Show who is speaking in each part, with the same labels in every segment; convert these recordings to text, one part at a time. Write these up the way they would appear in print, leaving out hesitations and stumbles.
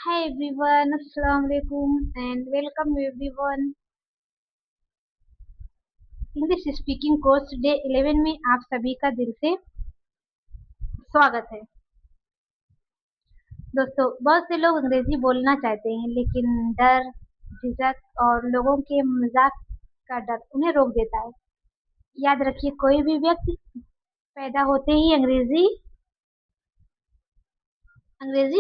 Speaker 1: Hi everyone, Assalamu alaikum and welcome everyone. English speaking course day 11 में आप सभी का दिल से स्वागत है। दोस्तों, बहुत से लोग अंग्रेजी बोलना चाहते हैं लेकिन डर, झिझक और लोगों के मजाक का डर उन्हें रोक देता है। याद रखिए, कोई भी व्यक्ति पैदा होते ही अंग्रेजी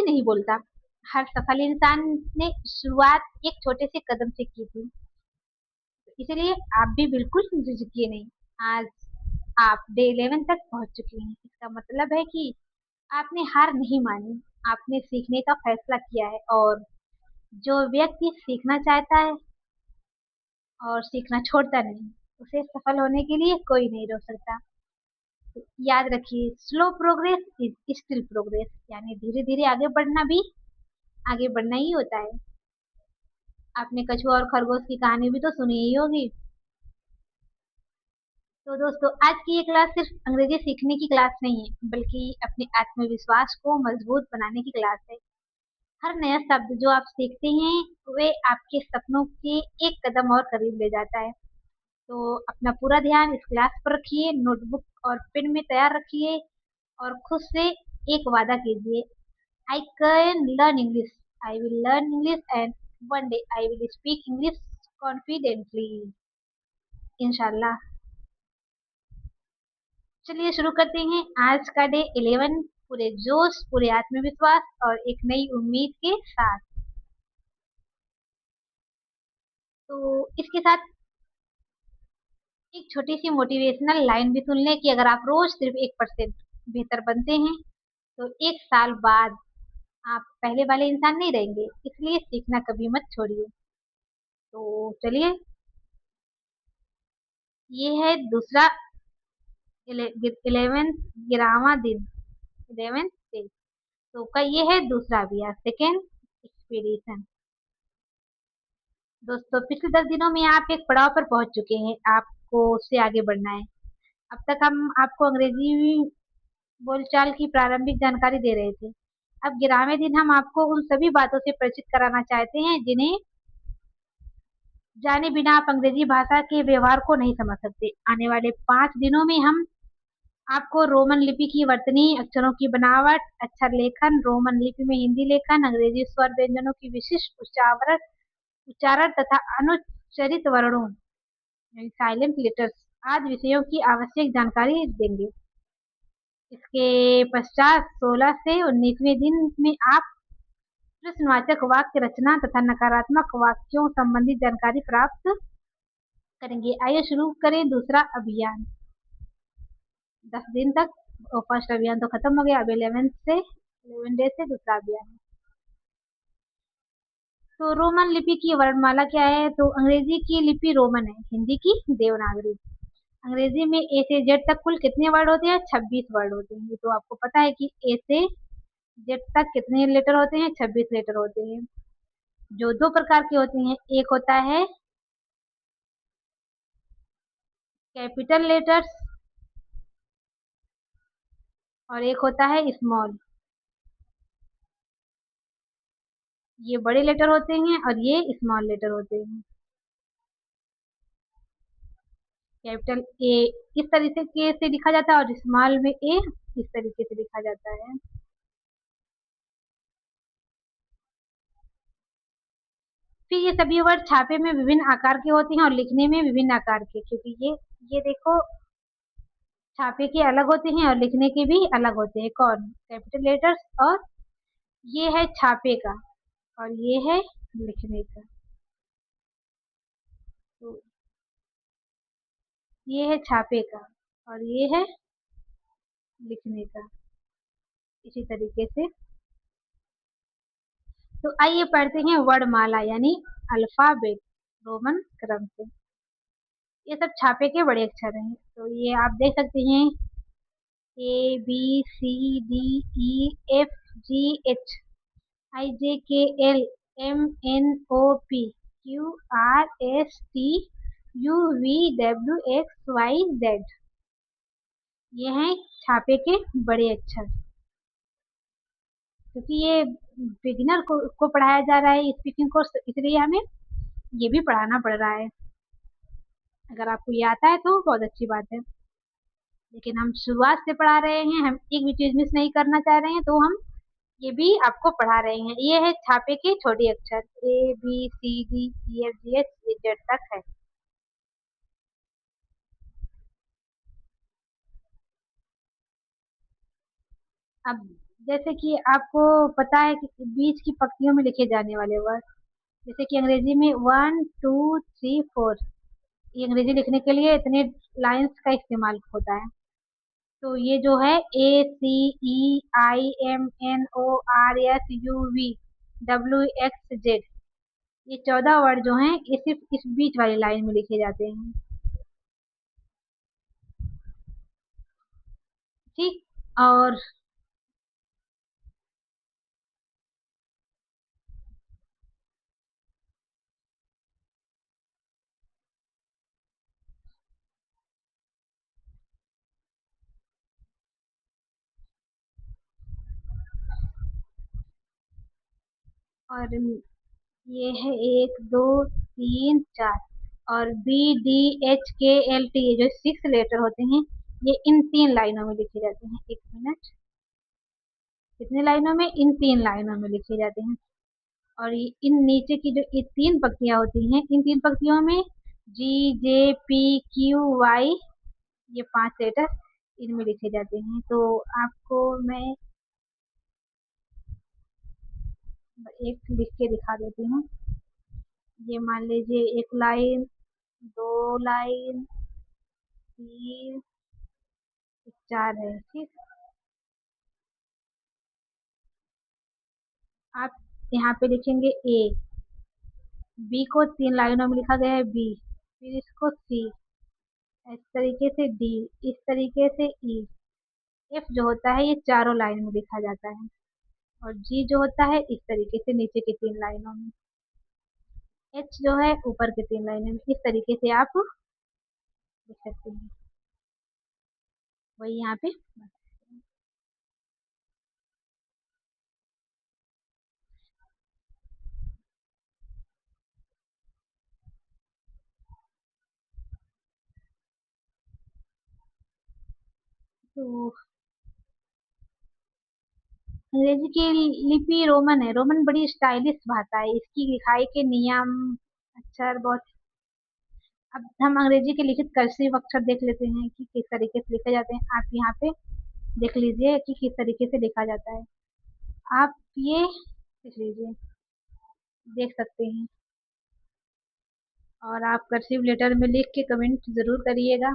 Speaker 1: नहीं बोलता। हर सफल इंसान ने शुरुआत एक छोटे से कदम से की थी। इसलिए आप भी बिल्कुल झिझकिए नहीं। आज आप डे 11 तक पहुंच चुके हैं। इसका मतलब है कि आपने हार नहीं मानी, आपने सीखने का फैसला किया है। और जो व्यक्ति सीखना चाहता है और सीखना छोड़ता नहीं, उसे सफल होने के लिए कोई नहीं रोक सकता। तो याद रखिए, slow progress is still progress, यानी धीरे धीरे आगे बढ़ना भी आगे बढ़ना ही होता है। आपने कछुआ और खरगोश की कहानी भी तो सुनी ही होगी। तो दोस्तों, आज की ये क्लास सिर्फ अंग्रेजी सीखने की क्लास नहीं है, बल्कि अपने आत्मविश्वास को मजबूत बनाने की क्लास है। हर नया शब्द जो आप सीखते हैं, वे आपके सपनों के एक कदम और करीब ले जाता है। तो अपना पूरा ध्यान इस क्लास पर रखिए, नोटबुक और पेन में तैयार रखिए और खुद से एक वादा कीजिए, I can learn English, I will learn English and one day I will speak English confidently, इंशाल्लाह। चलिए शुरू करते हैं आज का डे 11 पूरे जोश, पूरे आत्मविश्वास और एक नई उम्मीद के साथ। तो इसके साथ एक छोटी सी मोटिवेशनल लाइन भी सुन लें कि अगर आप रोज सिर्फ 1% बेहतर बनते हैं तो एक साल बाद आप पहले वाले इंसान नहीं रहेंगे। इसलिए सीखना कभी मत छोड़िए। तो चलिए, ये है दूसरा 11th 11वां दिन, 11th डे। तो का ये है दूसरा अभ्यास, सेकेंड एक्सपीडिशन। दोस्तों, पिछले 10 दिनों में आप एक पड़ाव पर पहुंच चुके हैं। आपको उससे आगे बढ़ना है। अब तक हम आपको अंग्रेजी बोलचाल की प्रारंभिक जानकारी दे रहे थे। अब 11वें दिन हम आपको उन सभी बातों से परिचित कराना चाहते हैं जिन्हें जाने बिना आप अंग्रेजी भाषा के व्यवहार को नहीं समझ सकते। आने वाले 5 दिनों में हम आपको रोमन लिपि की वर्तनी, अक्षरों की बनावट, अक्षर लेखन, रोमन लिपि में हिंदी लेखन, अंग्रेजी स्वर व्यंजनों की विशिष्ट उच्चारण उच्चारण तथा अनुच्चरित वर्णों साइलेंट लेटर्स आदि विषयों की आवश्यक जानकारी देंगे। इसके पश्चात 16 से 19वें दिन में आप प्रश्नवाचक वाक्य रचना तथा नकारात्मक वाक्यों संबंधी जानकारी प्राप्त करेंगे। आइए शुरू करें दूसरा अभियान। 10 दिन तक फर्स्ट अभियान तो खत्म हो गया। अब 11 डे से दूसरा अभियान। तो रोमन लिपि की वर्णमाला क्या है? तो अंग्रेजी की लिपि रोमन है, हिंदी की देवनागरी। अंग्रेजी में ए से जेड तक कुल कितने वर्ड होते हैं? 26 वर्ड होते हैं। ये तो आपको पता है कि ए से जेड तक कितने लेटर होते हैं? 26 लेटर होते हैं, जो दो प्रकार के होते हैं। एक होता है कैपिटल लेटर्स और एक होता है स्मॉल। ये बड़े लेटर होते हैं और ये स्मॉल लेटर होते हैं। कैपिटल ए इस तरीके से लिखा जाता है और स्मॉल में ए इस तरीके से लिखा जाता है। फिर ये सभी वर्ड छापे में विभिन्न आकार के होते हैं और लिखने में विभिन्न आकार के, क्योंकि ये देखो, छापे के अलग होते हैं और लिखने के भी अलग होते हैं। कौन? Capital letters. और ये है छापे का और ये है लिखने का। तो ये है छापे का और ये है लिखने का, इसी तरीके से। तो आइए पढ़ते हैं वर्णमाला यानी अल्फाबेट रोमन क्रम से। ये सब छापे के बड़े अक्षर हैं। तो ये आप देख सकते हैं, A B C D E F G H I J K L M N O P Q R S T U V W X Y Z. ये हैं छापे के बड़े अक्षर। क्योंकि ये बिगिनर को पढ़ाया जा रहा है स्पीकिंग कोर्स, इसलिए हमें ये भी पढ़ाना पड़ रहा है। अगर आपको ये आता है तो बहुत अच्छी बात है, लेकिन हम शुरुआत से पढ़ा रहे हैं, हम एक भी चीज मिस नहीं करना चाह रहे हैं, तो हम ये भी आपको पढ़ा रहे हैं। ये है छापे के छोटे अक्षर, ABCDEFGHIJ तक है। अब जैसे कि आपको पता है कि बीच की पंक्तियों में लिखे जाने वाले वर्ड, जैसे कि अंग्रेजी में 1 2 3 4, ये अंग्रेजी लिखने के लिए इतने लाइंस का इस्तेमाल होता है। तो ये जो है ACEIMNORSUVWXZ, ये 14 वर्ड जो हैं ये सिर्फ इस बीच वाली लाइन में लिखे जाते हैं। ठीक। और और ये है 1 2 3 4, और BDHKLT, ये जो 6 लेटर होते हैं, ये इन 3 लाइनों में लिखे जाते हैं। एक मिनट, कितने लाइनों में? इन 3 लाइनों में लिखे जाते हैं। और ये इन नीचे की जो ये 3 पंक्तियां होती हैं, इन 3 पंक्तियों में GJPQY, ये 5 लेटर इनमें लिखे जाते हैं। तो आपको मैं एक लिख के दिखा देती हूँ। ये मान लीजिए 1 लाइन, 2 लाइन, 3, 4 है। ठीक। आप यहाँ पे लिखेंगे ए, बी को 3 लाइनों में लिखा गया है बी, फिर इसको सी, इस तरीके से डी, इस तरीके से ई। एफ जो होता है ये चारों लाइन में लिखा जाता है, और जी जो होता है इस तरीके से नीचे की 3 लाइनों में, एच जो है ऊपर के 3 लाइनों में। इस तरीके से आप लिख सकते हैं। वही यहाँ पे। तो अंग्रेजी की लिपि रोमन है। रोमन बड़ी स्टाइलिश भाषा है, इसकी लिखाई के नियम, अक्षर बहुत। अब हम अंग्रेजी के लिखित कर्सिव अक्षर देख लेते हैं कि किस तरीके से लिखे जाते हैं। आप यहाँ पे देख लीजिए कि किस तरीके से लिखा जाता है। आप ये देख लीजिए, देख सकते हैं। और आप कर्सिव लेटर में लिख के कमेंट जरूर करिएगा।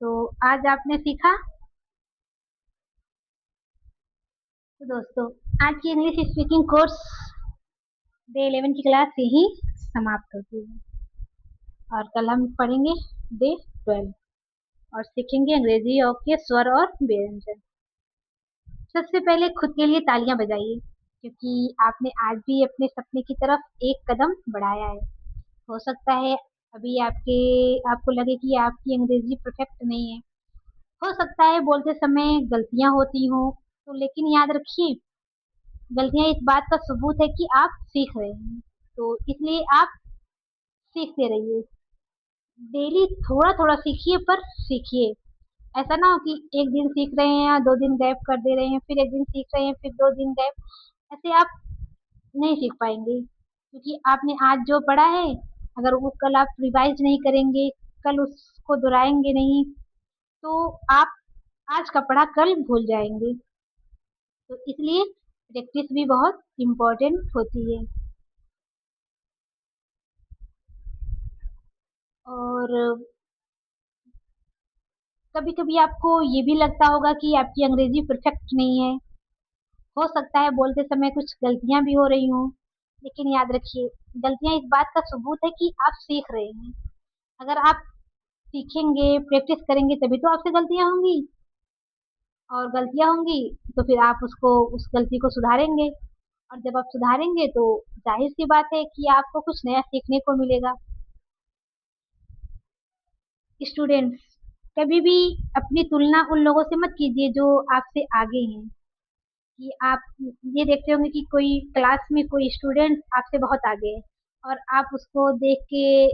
Speaker 1: तो आज आपने सीखा। तो दोस्तों, आज की इंग्लिश स्पीकिंग कोर्स डे 11 की क्लास यही समाप्त होती है, और कल हम पढ़ेंगे डे 12, और सीखेंगे अंग्रेजी के स्वर और व्यंजन। सबसे पहले खुद के लिए तालियां बजाइए, क्योंकि आपने आज भी अपने सपने की तरफ एक कदम बढ़ाया है। हो सकता है अभी आपको लगे कि आपकी अंग्रेजी परफेक्ट नहीं है, हो सकता है बोलते समय गलतियां होती हो, तो लेकिन याद रखिए, गलतियां इस बात का सबूत है कि आप सीख रहे हैं। तो इसलिए आप सीखते रहिए, डेली थोड़ा थोड़ा सीखिए, पर सीखिए। ऐसा ना हो कि एक दिन सीख रहे हैं या 2 दिन गैप कर दे रहे हैं, फिर एक दिन सीख रहे हैं फिर 2 दिन गैप। ऐसे आप नहीं सीख पाएंगे, क्योंकि आपने आज जो पढ़ा है, अगर वो कल आप रिवाइज नहीं करेंगे, कल उसको दोहराएंगे नहीं, तो आप आज का पढ़ा कल भूल जाएंगे। तो इसलिए प्रैक्टिस भी बहुत इम्पोर्टेंट होती है। और कभी कभी आपको ये भी लगता होगा कि आपकी अंग्रेजी परफेक्ट नहीं है, हो सकता है बोलते समय कुछ गलतियां भी हो रही हों, लेकिन याद रखिए, गलतियां इस बात का सबूत है कि आप सीख रहे हैं। अगर आप सीखेंगे, प्रैक्टिस करेंगे, तभी तो आपसे गलतियां होंगी, और गलतियां होंगी तो फिर आप उसको उस गलती को सुधारेंगे, और जब आप सुधारेंगे तो जाहिर सी बात है कि आपको कुछ नया सीखने को मिलेगा। स्टूडेंट्स, कभी भी अपनी तुलना उन लोगों से मत कीजिए जो आपसे आगे हैं। कि आप ये देखते होंगे कि कोई क्लास में कोई स्टूडेंट आपसे बहुत आगे है और आप उसको देख के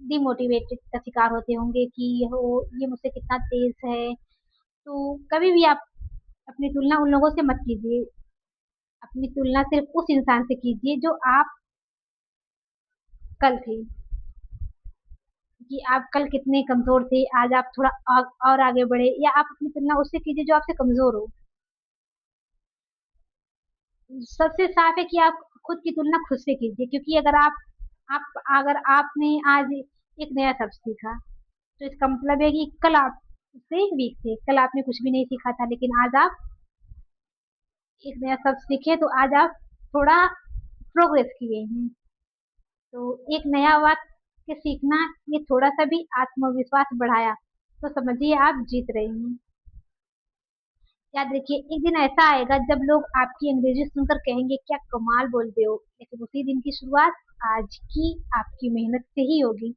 Speaker 1: डिमोटिवेटेड का शिकार होते होंगे कि ये मुझसे कितना तेज है। तो कभी भी आप अपनी तुलना उन लोगों से मत कीजिए। अपनी तुलना सिर्फ उस इंसान से कीजिए जो आप कल थे। कि आप कल कितने कमजोर थे, आज आप थोड़ा और आगे बढ़े, या आप अपनी तुलना उससे कीजिए जो आपसे कमजोर हो। सबसे साफ है कि आप खुद की तुलना खुद से कीजिए, क्योंकि अगर आपने आज एक नया शब्द सीखा, तो इसका मतलब है कि कल आप उससे वीक थे, कल आपने कुछ भी नहीं सीखा था, लेकिन आज आप एक नया शब्द सीखे तो आज आप थोड़ा प्रोग्रेस किए हैं। तो एक नया वाक्य सीखना, ये थोड़ा सा भी आत्मविश्वास बढ़ाया तो समझिए आप जीत रहे हैं। याद रखिए, एक दिन ऐसा आएगा जब लोग आपकी अंग्रेजी सुनकर कहेंगे क्या कमाल बोलते हो, लेकिन उसी दिन की शुरुआत आज की आपकी मेहनत से ही होगी।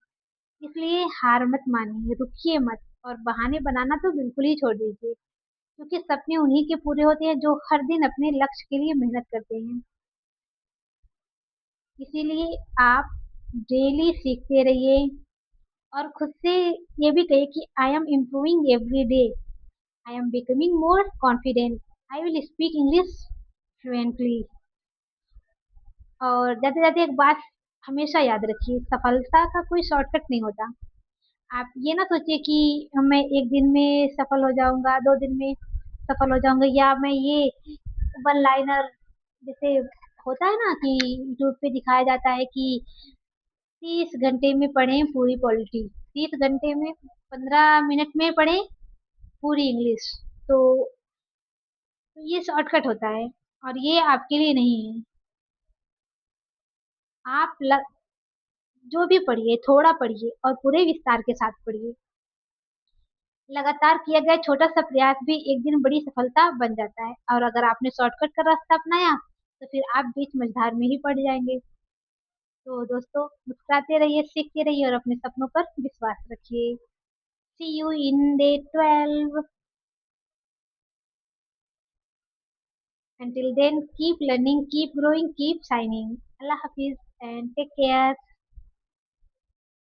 Speaker 1: इसलिए हार मत मानिए, रुकिए मत, और बहाने बनाना तो बिल्कुल ही छोड़ दीजिए, क्योंकि सपने उन्हीं के पूरे होते हैं जो हर दिन अपने लक्ष्य के लिए मेहनत करते हैं। इसीलिए आप डेली सीखते रहिए और खुद से ये भी कहिए कि I am improving every day, I am becoming more confident, I will speak English fluently. और जाते जाते एक बात हमेशा याद रखिए, सफलता का कोई शॉर्टकट नहीं होता। आप ये ना सोचिए कि मैं एक दिन में सफल हो जाऊंगा, 2 दिन में सफल हो जाऊंगा, या मैं ये वन लाइनर जैसे होता है ना कि यूट्यूब पे दिखाया जाता है कि 30 घंटे में पढ़ें पूरी पॉलिटी, 30 घंटे में 15 मिनट में पढ़ें पूरी इंग्लिश। तो ये शॉर्टकट होता है और ये आपके लिए नहीं है। आप जो भी पढ़िए थोड़ा पढ़िए और पूरे विस्तार के साथ पढ़िए। लगातार किया गया छोटा सा प्रयास भी एक दिन बड़ी सफलता बन जाता है, और अगर आपने शॉर्टकट का रास्ता अपनाया तो फिर आप बीच मझधार में ही पड़ जाएंगे। तो दोस्तों, मुस्कुराते रहिए, सीखते रहिए और अपने सपनों पर विश्वास रखिए। See you in day 12। Until then, keep learning, keep growing, keep shining. Allah Hafiz and take care.